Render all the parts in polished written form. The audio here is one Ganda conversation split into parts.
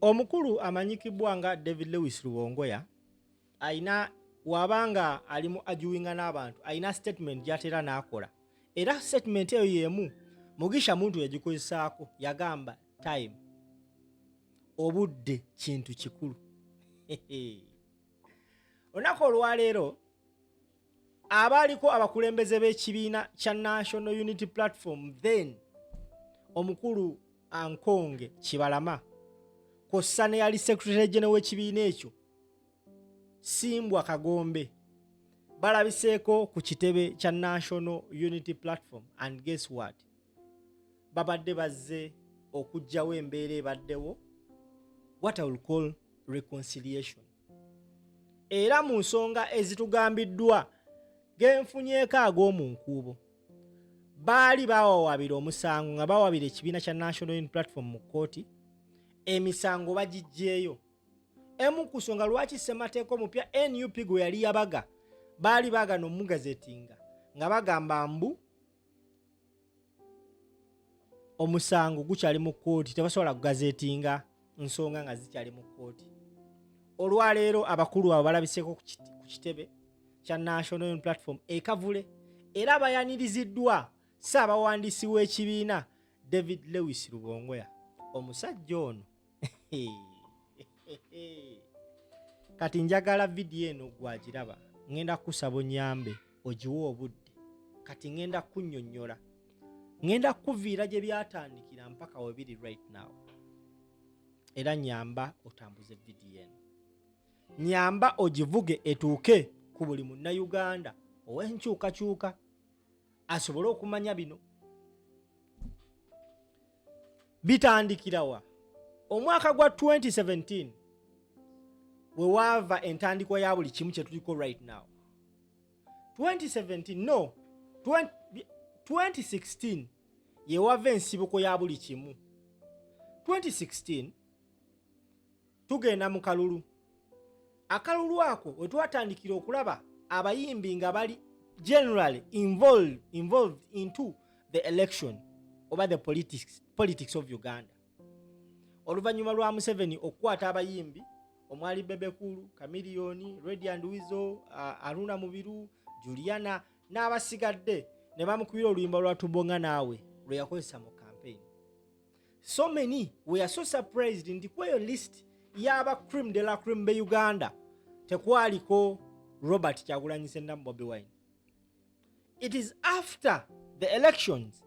Omukulu amanyikibwa nga David Lewis Rubongoya aina wabanga alimu ajuinga n'abantu aina statement gyatera n'akola era statement eyo yemu Mugisha muntu yagikozesaako yagamba time obudde kintu kikulu. Onako olwaleero abaaliko abakulembeze b'ekibiina kya National Unity Platform then omukulu Ankonge Kibalama kossa ne yali secretary general w'ekibiina ekyo Simbwa Kagombe balabiseeko ku kitebe kya National Unity Platform and guess what? Babadde bazze okujjawo embeera ebaddewo what I will call reconciliation. Era mu nsonga ezitugambiddwa genfunyeeko ag'omu nkuubo baali bawawabira omusango nga bawabira ekibiina kya National Unity Platform mu kkooti emisango bagijjeeyo. Emu ku nsonga lwaki ssemateeka omupya NUP gwe yali yabaga baali baagana omugazetinga nga bagamba mbu omusango gukyali mu kkooti tebasobola kugazetinga nsonga nga zikyali mu kkooti. Olwaleero abakulu abo balabiseeko ku kitebe kya National Unity Platform ekavule era bayaniriziddwa ssaabawandiisi w'ekibiina David Lewis Rubongoya. Omusajja ono kati njagala vidiyo eno gwagiraba ngenda kusaba onyambe ogiwe obudde kati ngenda kunnyonnyola ngenda kuviira gye byatandikira mpaka we biri right now era nyamba otambuze vidiyo eno nyamba ogivuge etuuke ku buli munnayuganda ow'enkyukakyuka asobole okumanya bino bitandikirawa omwaka gwa 2017 we wava entandikwa ya buli kimu kye tuliko right now. 2016 ye wava ensibuko ya buli kimu. 2016 tugenda mu kalulu akalulu ako we twatandikira okulaba abayimbi nga bali generally involved into the election over the politics of Uganda. Oluvannyuma lwa Museveni okukwata abayimbi omwali Bebekulu, Kamiliyoni, Radiant Wizo, Aruna Mubiru, Juliana n'abasigadde ne bamukubira oluyimba lwa Tubonga Naawe lwe yakozesa mu campaign. So many we are so surprised nti kweyo list y'aba cream de la cream be Uganda tekwaliko Robert Kyagulanyi Ssentamu Bobi Wine. It is after the elections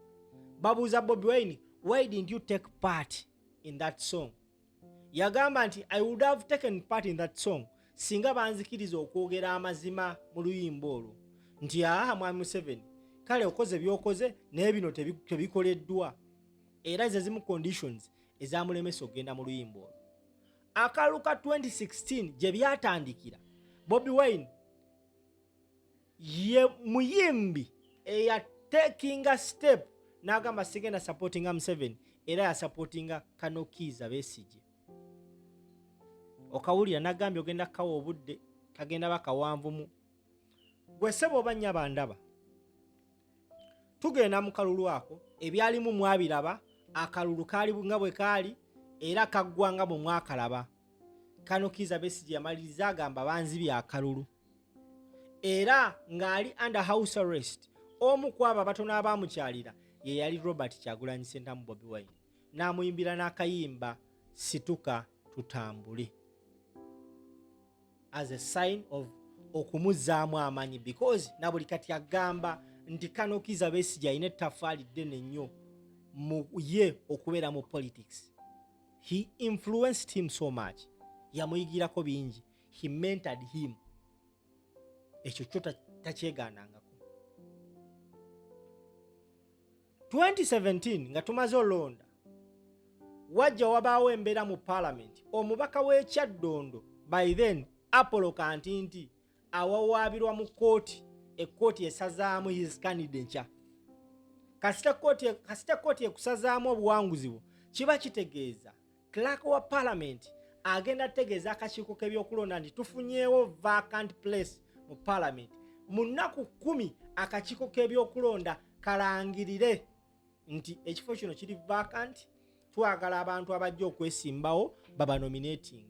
babuuza Bobi Wine, why didn't you take part in that song? Yagamba nti I would have taken part in that song singa banzikiriza okwogera amazima mu luyimbo olwo nti mwami Museveni kale okoze byokoze naye bino tebikoleddwa era ze zimu conditions ezamulemesa okugenda mu luyimbo olwo. Akaluka 2016 gye byatandikira Bobi Wine ye muyimbi eya taking a step n'agamba sigenda supportinga Museveni era ya supportinga Kanokiza Besigye. Okawulira n'agambye ogenda kawa obudde kagenda bakawanvumu gwe ssebo obanya bandaba tugenda mu kalulu ako ebyalimu mwabiraba akalulu kaali nga bwe kaali era kaggwanga mu mwakalaba. Kanokiza Besigye yamaliriza agamba banzibye akalulu era ng'ali under house arrest. Omu ku abo abatono abaamukyalira ye yali Robert Kyagulanyi Ssentamu Bobi Wine n'amuyimbira n'akayimba situka tutambule as a sign of okumuzzaamu amanyi because na buli kati agamba nti Kanokiza Besigye alina ettaffaali ddene nnyo mu ye okubeera mu politics. He influenced him so much. Yamuyigirako bingi. He mentored him. Ekyo kyo takyegaanangako. 2017 nga tumaze olonda wajja wabaawo embeera mu parliament omubaka w'ekyaddondo by then Apollo Kantinti awawaabirwa mu kkooti ekkooti esazaamu his candidature. Kasita kkooti ekusazaamu obuwanguzi bwo kiba kitegeeza clerk wa parliament agenda tegeeza akakiiko k'ebyokulonda nti tufunyeewo vacant place mu parliament mu nnaku 10 akakiiko k'ebyokulonda kalangirire nti ekifo kino kiri vacant twagala abantu abajja okwesimbawo babanominating.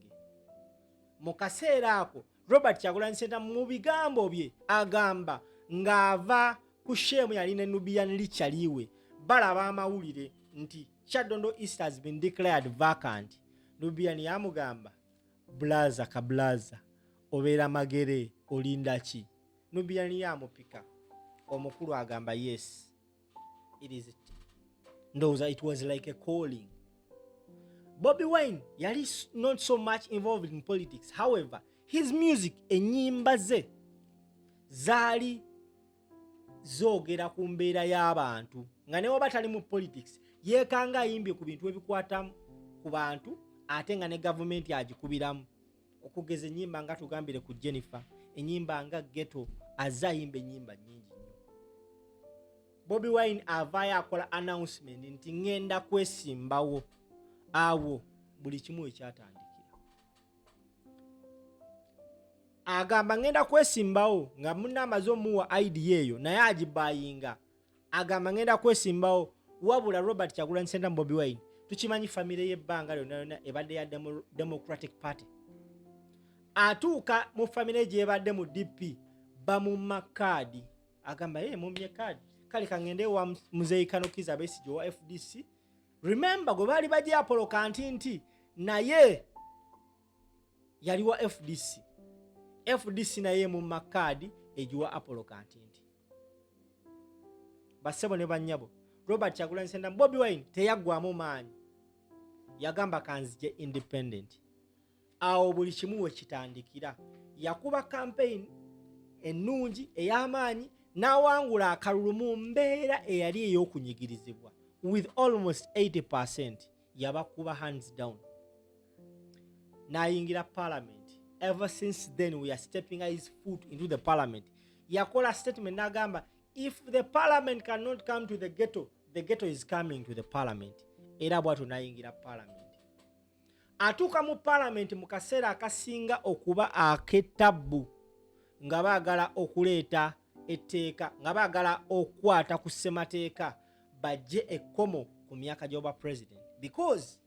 Mu kaseera ako Robert Kyagulanyi Ssentamu mu bigambo bye agamba ng'ava ku shemu yalina Nubian likyaliwe balaba amawulire nti Kyaddondo East has been declared vacant. Nubian yamugamba blaza kablaza obeera magere olinda ki? Nubian yamupika. Omukulu agamba yes it is it. Ndowooza it was like a calling. Bobi Wine yali not so much involved in politics. However, his music, ennyimba ze zaali zoogera ku mbeera y'abantu nga ne oba tali mu politics yeekanga ayimbye ku bintu ebikwata ku bantu ate nga ne gavumenti agikubiramu. Okugeza ennyimba nga tugambire ku Jennifer, ennyimba nga ghetto, azze ayimba ennyimba nnyingi nnyo. Bobi Wine avaayo akola announcement nti ngenda kwesimbawo. Awo buli kimu ekyatandikira. Agamba ngenda kwesimbawo nga munamaze omuwa Agugyeeyo naye agibayinga. Agamba ngenda kwesimbawo wabula Robert Kyagulanyi Ssentamu Bobi Wine tukimanyi famire y'ebbanga lyonna ebadde ya Democratic Party. Atuuka mu famire gye ebadde mu DP bamumma kaadi. Agamba mumye kaadi kale kangende wa Muzeeyi Kano Kizza Besigye wa FDC. Remember gwe baali bajja Apollo Kantinti naye yali wa FDC. FDC naye mu makadi ejiwa Apollo Kantinti. Basebo ne banyabo Robert Kyagulanyi Ssentamu Bobi Wine teyaggwamu maanyi. Yagamba kanzije independent. Awo buli kimu we kitandikira. Yakuba campaign ennungi ey'amaanyi n'awangula akalulu mu mbeera eyali ey'okunyigirizibwa. With almost 80% yabakuba hands down. Nayingira parliament. Ever since then we are stepping his foot into the parliament. Yakola statement nagamba if the parliament cannot come to the ghetto is coming to the parliament. Era bwatu nayingira parliament. Atuuka mu parliament mu kaseera akasinga okuba aketabu nga baagala okuleeta etteeka nga baagala okwata ku ssemateeka bajje ekkomo ku myaka gy'oba president. Because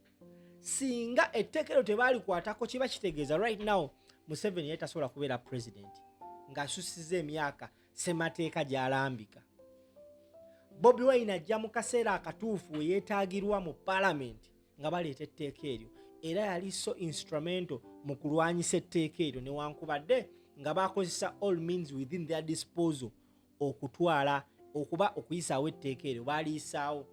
singa etteekero tebaali kwatako kiba kitegeeza right now Museveni yetasobola kubeera president ng'asusiza emyaka ssemateeka gy'alambika. Bobi Wine ajja mu kaseera akatuufu we yeetaagirwa mu parliament nga baleeta etteeka eryo era yali so instrumental mu kulwanyisa etteeka eryo newankubadde nga bakozesa all means within their disposal okutwala okuba okuyisaawo etteeka eryo baaliyisaawo.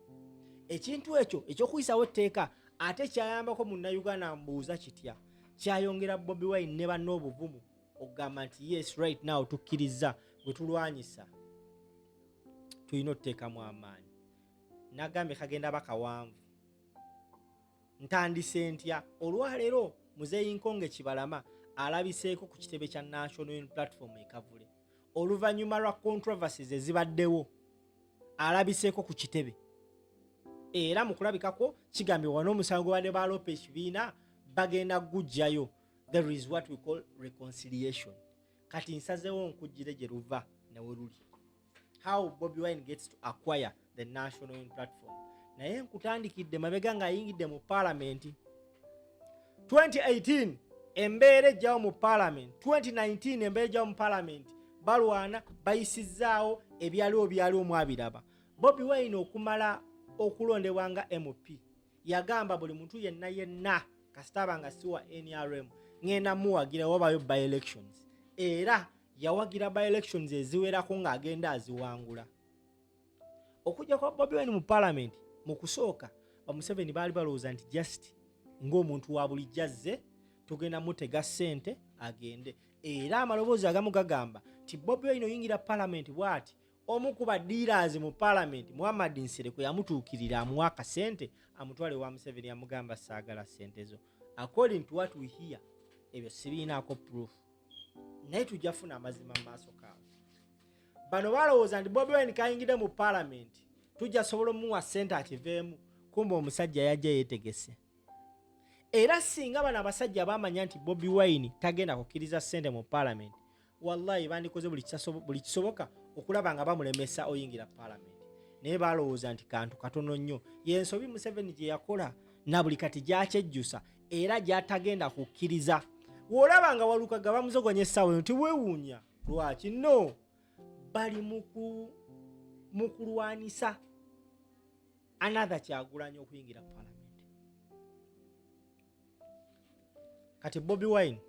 Ekintu ekyo eky'okuyisaawo etteeka ate kyayambako munnayuganda mbuuza kitya kyayongera Bobi Wine ne banne obuvumu okugamba nti yes right now tukkiriza bwe tulwanyisa tulina otteekamu amaanyi. Nagambye kagenda bakawanvu. Ntandise ntya olwaleero Muzeeyi Nkonge Kibalama alabiseeko ku kitebe kya National Unity Platform ekavule oluvannyuma lwa controversies ezibaddewo alabiseeko ku kitebe era mu kulabikako kigambibwa n'omusango badde balopa ekibiina bagenda Agugyeeyo. There is what we call reconciliation. Kati nsazeewo nkujjire gye luva ne we luli. How Bobi Wine gets to acquire the National Unity Platform. Naye nkutandikidde mabega ng'ayingidde mu parliament. 2018 embeera ejjawo mu parliament. 2019 embeera ejjawo mu parliament. Balwana bayisizzaawo ebyaliwo mwabiraba. Bobi Wine okumala okulondebwa nga NUP yagamba buli muntu yenna kasitaba nga siwa NRM ngenda muwagira wabayo by elections. Era yawagira by elections eziwerako ng'agenda aziwangula. Okujja kwa Bobi Wine mu parliament mu kusooka Museveni baali balowooza nti just ng'omuntu wa bulijjo azze tugenda mutega ssente agende. Era amaloboozi agamu gagamba nti Bobi Wine oyingira parliament bw'ati omu ku dealers mu parliament Muhammad Nsereko yamutuukirira amuwa akasente amutwale wa Museveni yamugamba saagala ssente zo. According to what we hear ebyo sibiinaako proof naye tujja funa amazima mu maaso kaabo. Bano balowooza nti Bobi Wine kayingidde mu parliament tujja sobola omuwa ssente akiveemu kumbe omusajja yajja yeetegese. Era singa bano abasajja bamanya nti Bobi Wine tagenda kukkiriza ssente mu parliament wallahi bandikoze buli kisoboka okulaba nga bamulemesa oyingira parliament. Naye balowooza nti kantu katono nnyo. Yensobi Museveni gye yakola na buli kati gy'akyejjusa era gy'atagenda kukkiriza. W'olaba nga Walukaga bamuzogonya essaawa tiweewuunya lwaki? No, bali mu kulwanisa another Kyagulanyi okuyingira Parliament. Kati Bobi Wine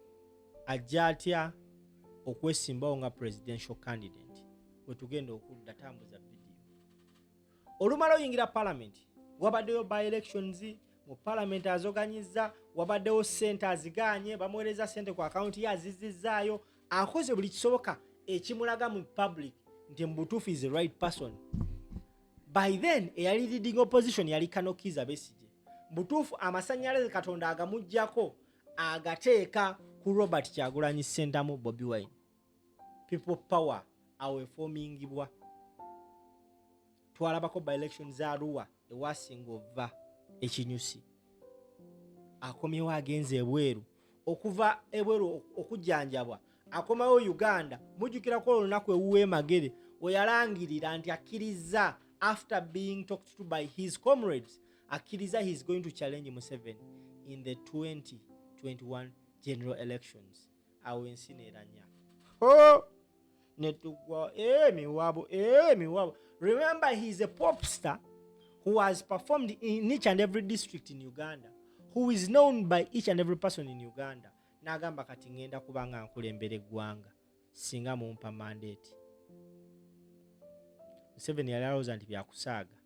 ajja atya okwesimbawo nga presidential candidate we tugenda okudda tambuza video. Olumala oyingira Parliament wabaddeyo by elections mu Parliament azoganyizza, wabaddewo ssente aziganye, bamuweereza ssente ku akaunti ye azizzizaayo, akoze buli kisoboka ekimulaga mu public nti mbutuufu is the right person. By then eyali leading opposition yali Kanokiza Besigye. Mbutuufu amasannyalaze Katonda agamuggyako agateeka ku Robert Kyagulanyi Ssentamu Bobi Wine. People power aweefomingibwa. Twalabako by elections za Arua ewasinga ova ekinyusi. Akomyewo agenze ebweru. Okuva ebweru okujjanjabwa. Akomawo Uganda. Mujjukirako olunaku ewuwe Magere we yalangirira nti akkiriza after being talked to by his comrades. Akkiriza he is going to challenge Museveni in the 2021 general elections. Awensi neranya. Oh! Netugwa miwabo. Remember, he is a pop star who has performed in each and every district in Uganda, who is known by each and every person in Uganda. Nagamba kati ngenda kubanga nkulembere eggwanga singa mumpa mandate. Museveni yalowooza nti byakusaaga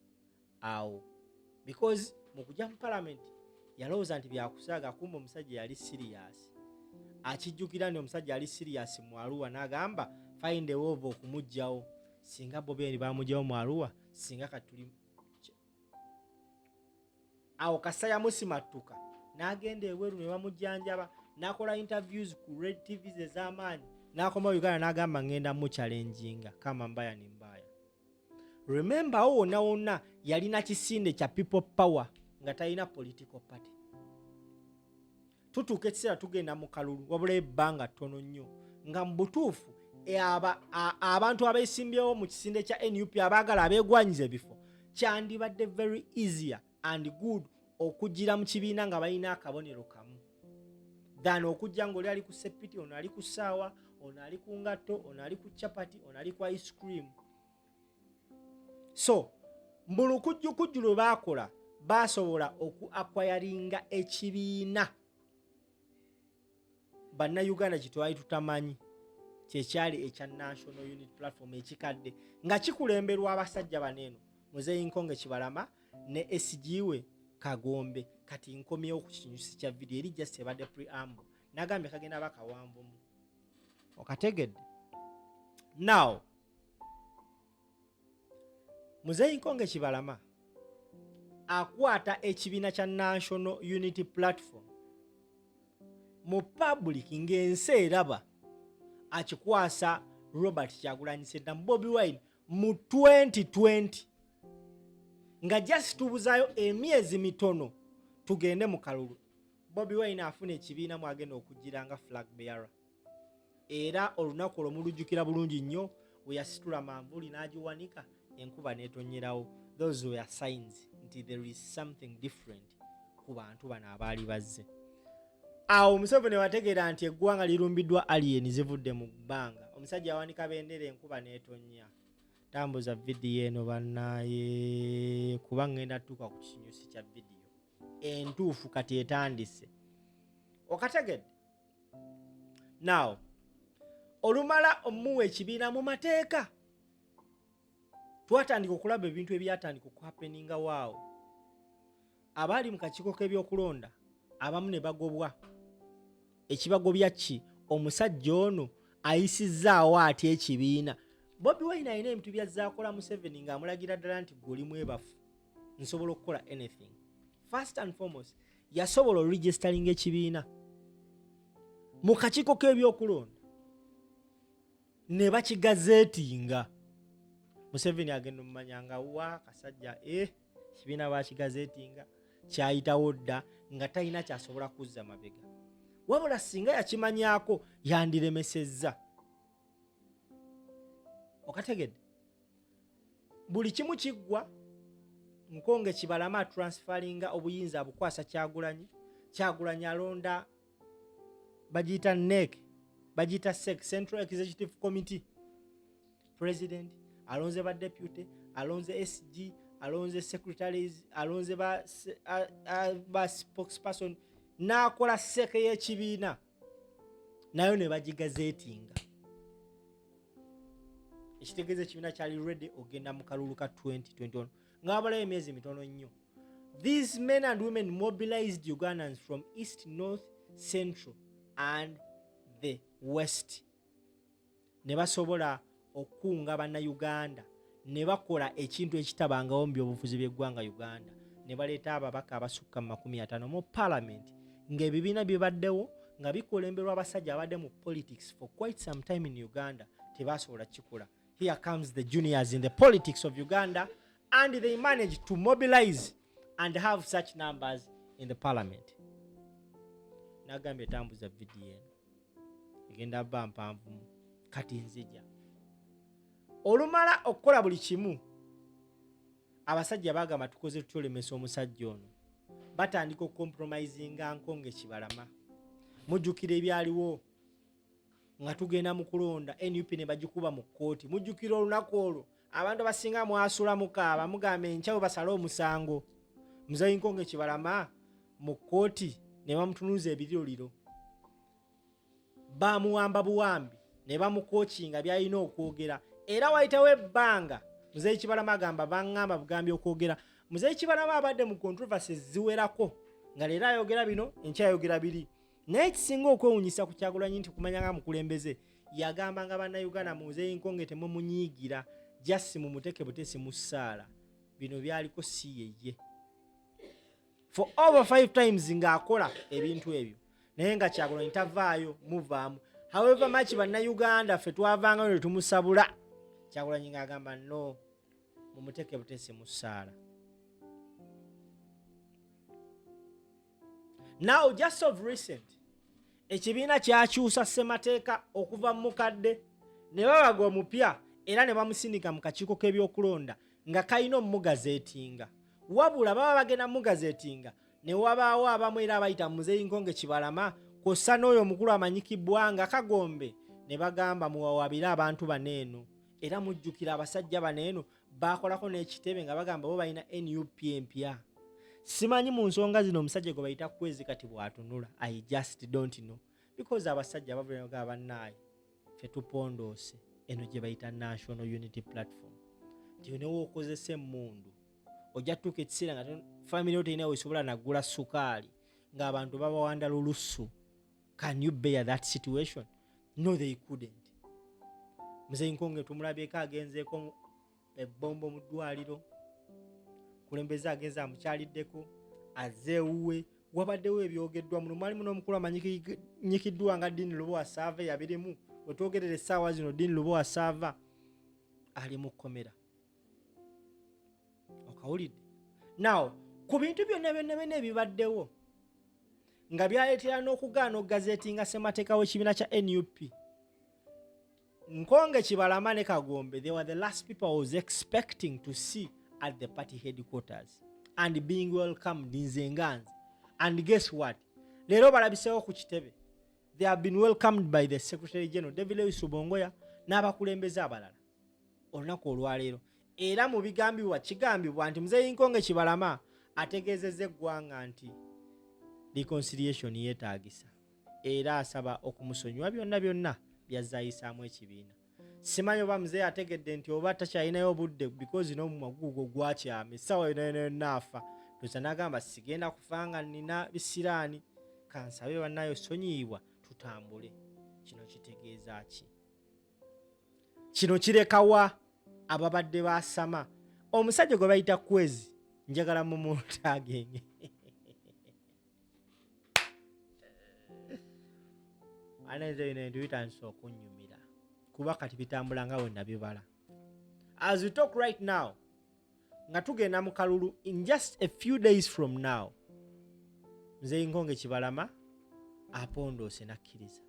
awo, because mu kujja mu Parliament yalowooza nti byakusaaga, kumbe omusajja yali serious. Akijjukira nti omusajja yali serious mu Arua, n'agamba find a way of okumugjawo. Singa Bobi Wine bamugjawo mu Arua, singa katuli awo Kasaya musimattuka n'agenda ebweru ne bamujjanjaba, n'akola interviews ku Red TVs ez'amaanyi, n'akoma Uganda n'agamba ngenda mu challenginga kama mbaya ni mbaya. Remember wonna yalina kisinde kya people power nga talina political party. Tutuuka ekiseera tugenda mu kalulu wabula ebbanga ttono nnyo nga mu butuufu abantu abeesimbyewo mu kisinde kya NUP abaagala abeegwanyiza ebifo kyandibadde very easier and good okugira mu kibiina nga balina akabonero kamu than okujja ng'oli ali ku sepiti, ono ali ku ssaawa, ono ali ku ngatto, ono ali ku chapati, ono ali ku ice cream. So mbulukujjukujju lwe baakola baasobola okuakwayaringa ekibiina bannayuganda kye twali tutamanyi kyekyali ekya National Unity Platform ekikadde nga kikulemberwa abasajja baneeno Muzeeyi Nkonge Kibalama ne SGwe Kagombe. Kati nkomyewo ku kinyusi kya video eri just ebadde preamble nagambye kagenda bakawanvumu okategedde. Now Muzeeyi Nkonge Kibalama akwata ekibiina kya National Unity Platform mu public ng'ensi eraba akikwasa Robert Kyagulanyi Ssentamu Bobi Wine mu 2020 nga just tubuzaayo emyezi mitono tugende mu kalulu. Bobi Wine afuna ekibiina mwagenda okugira nga flag bearer, era olunaku olwomulujjukira bulungi nnyo we yasitula manvuli n'agiwanika enkuba n'etonyerawo. Those were signs nti there is something different ku bantu bano abaali bazze. Awo Museveni wategeera nti eggwanga lirumbiddwa alien zivudde mu bbanga. Omusajja awanika bendera enkuba n'etonya. Tambuza video eno bannaye kuba ngenda tuuka ku kinyusi kya video entuufu kati etandise. Okategedde? Now olumala omuwa ekibiina mu mateeka twatandika okulaba ebintu ebyatandika okuhappeninga waawo. Abaali mu kakiiko k'ebyokulonda abamu ne bagobwa. Ekibagobya ki? Omusajja ono ayisizzaawo atya ekibiina. Bobi Wine alina ebintu byazaakola Museveni ng'amulagira ddala nti gwe oli mwebafu nsobola okukola anything. First and foremost yasobola oregistering ekibiina mu kakiiko k'ebyokulonda ne bakigazeetinga. Museveni agenda mumanya nga wa kasajja ekibiina bakigazeetinga kyayitawo dda nga talina kyasobola kuzza mabega. Wabula singa yakimanyako yandiremesezza. Okategedde? Buli kimu kiggwa Nkonge Kibalama transferringa obuyinza bukwasa Kyagulanyi alonda bagiyita NEC, bagiyita SEC, Central Executive Committee President, alonze ba deputy, alonze SG, alonze secretaries, alonze ba spokesperson, n'akola SEC y'ekibiina nayo ne bagigazeetinga. Ekitegeeza ekibiina kyali ready ogenda mu kalulu ka 2021 ng'abalayo emyezi mitono nnyo. These men and women mobilized Ugandans from East, North, Central and the West. Ne basobola okukunga bannayuganda ne bakola ekintu ekitabangawo mu byobufuzi by'eggwanga Uganda. Ne baleeta ababaka abasukka mu 50 mu parliament ng'ebibiina bibaddewo nga bikolemberwa abasajja abadde mu politics for quite some time in Uganda tebasobola kikola. Here comes the juniors in the politics of Uganda, and they managed to mobilize and have such numbers in the parliament. Nagambye tambuza video eno egenda bba mpanvu kati nzija olumala okukola buli kimu. Abasajja bagamba tukoze tutolemesa omusajja ono, batandika okompromisinga Nkonge Kibalama. Mujjukira ebyaliwo nga tugenda mu kulonda NUP ne bagikuba mu kkooti. Mujjukira olunaku olwo abantu basinga mwasula mukaaba mugamba enkyawe basale omusango. Muzeeyi Nkonge Kibalama mu kkooti ne bamutunuza ebiriroliro, bamuwamba buwambi ne bamukookinga byalina okwogera. Era wayitawo ebbanga Muzeeyi Kibalama agamba baŋŋamba bugambi okwogera. Muzeeyi Kibalama abadde mu controversies ziwerako nga leero ayogera bino enkyayogera biri. Naye ekisinga okwewunyisa ku Kyagulanyi nti kumanya nga mukulembeze yagamba nga bannayuganda Muzeeyi Nkonge temumunnyiigira, jasi mumuteke butesi mu ssaala. Bino byaliko si yeye for over 5 times ng'akola ebintu ebyo naye nga Kyagulanyi tavaayo muvaamu. However much bannayuganda ffe twavangayo ne tumusabula, Kyagulanyi ng'agamba no, mumuteke butesi mu ssaala. Now just of recent ekibiina kyakyusa ssemateeka okuva mu mukadde ne babaga omupya era ne bamusindika mu kakiiko k'ebyokulonda nga kalina omugazeetinga. Wabula baba bagenda mugazeetinga ne wabaawo abamu era abayita Muzeeyi Nkonge Kibalama kw'ossa n'oyo omukulu amanyikibwa nga Kagombe ne bagamba muwawabire abantu baneeno. Era mujjukira abasajja baneeno baakolako n'ekitebe nga bagamba bo balina NUP empya. Simanyi mu nsonga zino omusajja gwe bayita Kwezi kati bw'atunula. I just don't know. Because abasajja bavuga bannaye ffe tupondoose eno gye bayita National Unity Platform. Nti newo okozesa emmundu ojja tutuuka ekiseera nga family yo terina weesobola naggula sukaali ng'abantu babawanda lulusu. Can you bear that situation? No, they couldn't. Muzeeyi Nkonge tumulabyeko agenzeeko ebbombo mu ddwaliro, kulembeze agenza amukyaliddeko azeewuwe. Wabaddewo ebyogeddwa muno, mwalimu n'omukulu amanyikiddwa nga Dean Lubowa Saava yabirimu. Wetwogerera essaawa zino Dean Lubowa Saava ali mu kkomera. Okawulidde? Now ku bintu byonna ebibaddewo nga byaleetera n'okugaana okugazeetinga ssemateeka w'ekibiina kya NUP, Nkonge Kibalama ne Kagombe, they were the last people I was expecting to see at the party headquarters and being welcomed in Zenganzi. And guess what? Leero balabiseewo ku kitebe. They have been welcomed by the Secretary General David Lewis Rubongoya n'abakulembeze abalala olunaku olwaleero. Era mu kigambibwa nti Muzeeyi Nkonge Kibalama ategeezezza eggwanga nti reconciliation yeetaagisa era asaba okumusonyiwa byonna byazaayisaamu ekibiina. Simanyi oba muzeeyi ategedde nti oba takyalinayo obudde because n'omumwa gugwo gwakyama essaawa yonna afa. Tusa n'agamba sigenda kufanga nina bisiraani kansabe bannayo sonyiibwa tutambule. Kino kitegeeza ki? Kino kirekawa ababadde basama. Omusajja gwe bayita Kwezi njagala mumutagenge. Aneze ine nduyitandise okunnyumira kuba kati bitambula nga we nabibala. As we talk right now nga tugenda mu kalulu in just a few days from now, Muzeeyi Nkonge Kibalama apondoose nakkiriza.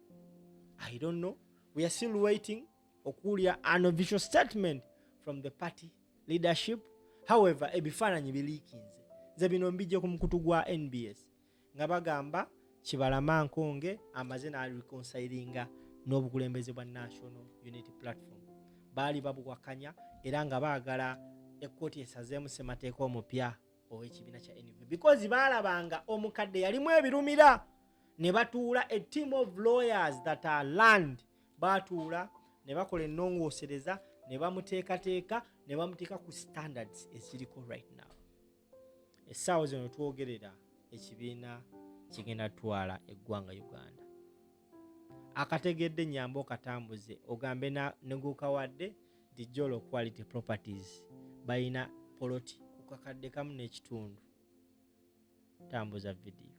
I don't know, we are still waiting okuwulira an official statement from the party leadership. however ebifaananyi biriikinze nze bino mbijje ku mukutu gwa NBS nga bagamba Kibalama Nkonge amaze n'areconcilinga n'obukulembeze bwa National Unity Platform baali babuwakanya era nga baagala ekkooti esazeemu ssemateeka omupya ow'ekibiina kya NUP because baalabanga omukadde yalimu ebirumira ne batuula a team of lawyers that are learned baatuula ne bakola ennongoosereza ne bamuteekateeka ne bamuteeka ku standards eziriko right now. Essaawa zino twogerera ekibiina kigenda twala eggwanga Uganda. Akategedde Nyambo katambuze ogambe ne gukawadde the Jolo Quality Properties bayina poloti ku kakadde kamu n'ekitundu. Tambuza video.